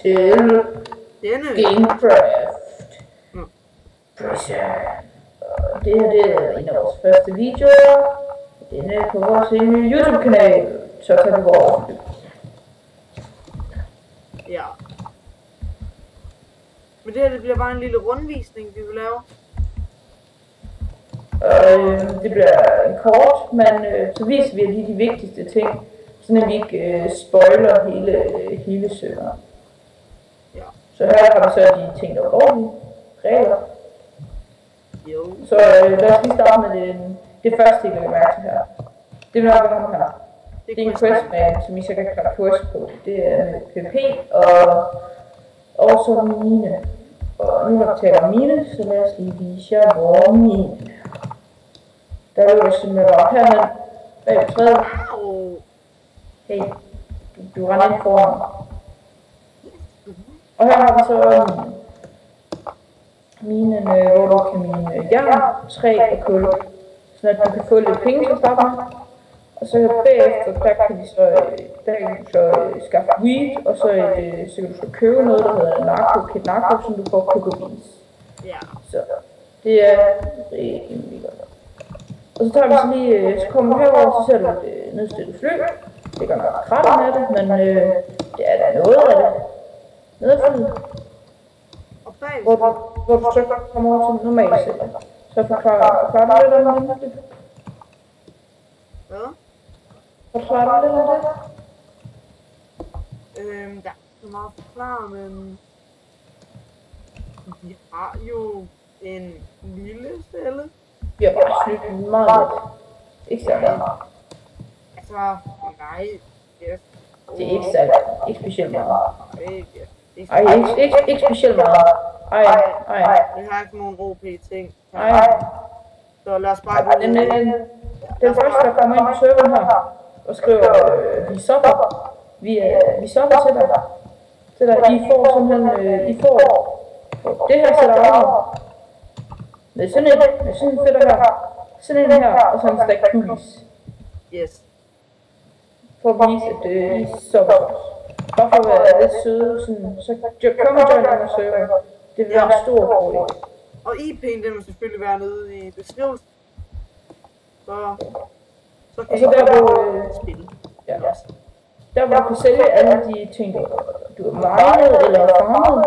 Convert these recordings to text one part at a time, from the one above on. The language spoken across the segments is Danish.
til Gamecraft Prison. Og det her det er en af vores første videoer. Den er på vores YouTube-kanal. Så kan vi gå over det. Ja. Men det her det bliver bare en lille rundvisning, vi vil lave. Det bliver en kort, men så viser vi lige de vigtigste ting, sådan at vi ikke spoiler hele serveren. Ja. Så her har vi så de ting, der er lovlige regler. Jo. Så lad os lige starte med det første, I vil mærke til her. Det vil nok være ham her. Det er en questman, som I så kan klare quest på. Det er med PvP og så mine. Og nu når vi taler om mine, så lad os lige vise jer, hvor mine. Der er jo simpelthen bare herhen bag træet. Hey, du render ind foran. Og her har vi så minen, hvor du kan mine jern, træ og kul. Så at du kan få lidt penge til at starte med. Og så bagefter, der kan du så skaffe weed, og så kan du så købe noget, der hedder kit narko, som du får kokobins. Ja. Så det er rimelig godt. Og så tager vi så lige, så kommer vi herover, så ser du et nedstøttet fly. Det gør nok kratten af det, men det er da noget af det. Noget af flyet. Hvor du så kommer over til normalt selv. Så forklarer du lidt om det. Hvad? Forklarer du lidt om det? Ja, det er meget forklare, men vi har jo en lille celle. Vi har bare snydt meget lidt. Ikke særlig meget. Altså, nej. Yes. Det er ikke særlig. Ikke specielt meget. Ikke ikke specielt meget. Ej. Vi har ikke nogen OP-ting. Ej. Så lad os bare gå den første, der kommer ind på serveren her og skriver, vi sopper. Vi sopper til dig. I får simpelthen, I får det her sætter over. Med sådan en fætter her. Sådan en her, og sådan en stack cookies. Yes. For at vise, at I sopper. Bare for at være lidt søde, sådan, så kom og join den server. Det vil være en stor fordel. Og IP'en, den vil selvfølgelig være nede i beskrivelsen. Så kan I spille. Ja. Der hvor du kan sælge alle de ting, du har minet eller farmet.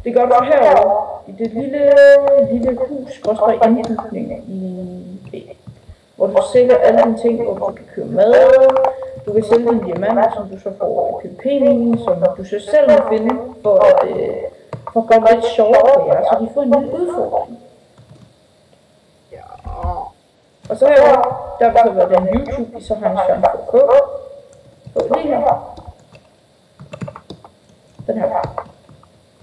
Det gør du herovre i det lille hus, også indbygning i B. Hvor du sælger alle dine ting, hvor du kan købe mad. Du kan sælge dine diamanter, som du så får i PvP'en, som du så selv må finde for at gøre lidt sjovere for jer, så de får en lille udfordring. Ja. Og så herovre, der vil så være den YouTube, I så har en chance for at få lige her. Den her.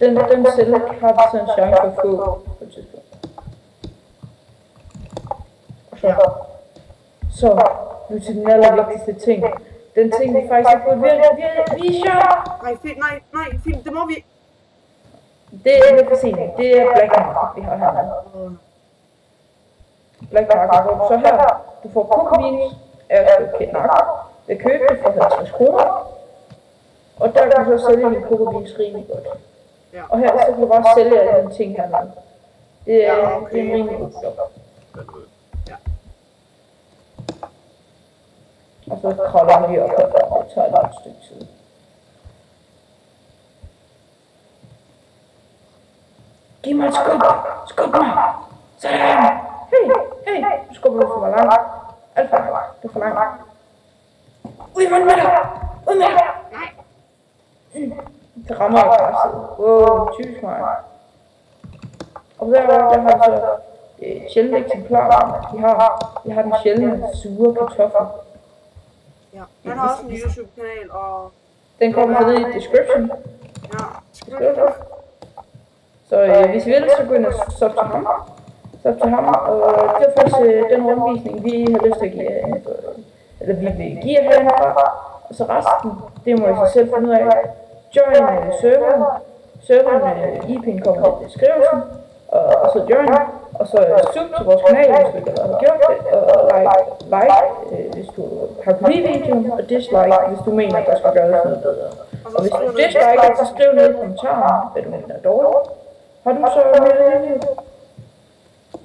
Den selv har vi så en chance for at få på et tidspunkt. Og så nu til den allervigtigste ting. Den ting, vi faktisk har fået viser. Nej, film, det må vi. Det er lidt for sent. Det er Black Market, vi har hernede. Black Market, hvor så her, du får kokobins af kit narko. Det køber det for 50 kroner. Og der kan du så sælge dine kokobins rimelig godt. Ja. Og her så kan du bare sælge alle dine ting hernede. Det er en rimelig god job. Ja. Og så kravler vi op og tager det et stykke tid. Giv mig et skub! Skub mig! Sådan! Hey! Du skubber du for mig langt. Alt for langt. Det er for langt. Ud med dig! Ud med dig! Nej! Det rammer jo græsset. Wow, typisk mig. Og derovre, der har vi så sjældne eksemplarer. Vi har den sjældne sure kartoffel. Ja, den har også en YouTube-kanal, og den kommer ned i description. Ja, så hvis I vil, så gå ind og sub til ham. Og det er faktisk den rundvisning, vi har lyst til at give jer, eller vi vil give jer herindefra. Og så resten, det må I så selv finde ud af. Join serveren IP'en kommer i beskrivelsen, og så join, og så sub til vores kanal, hvis du ikke har gjort det, og like hvis du har kunnet lide videoen, og dislike, hvis du mener, der skal gøres noget bedre. Og hvis du disliker, så skriv ned i kommentaren, hvad du mener er dårligt. Har du så mere?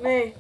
Nej.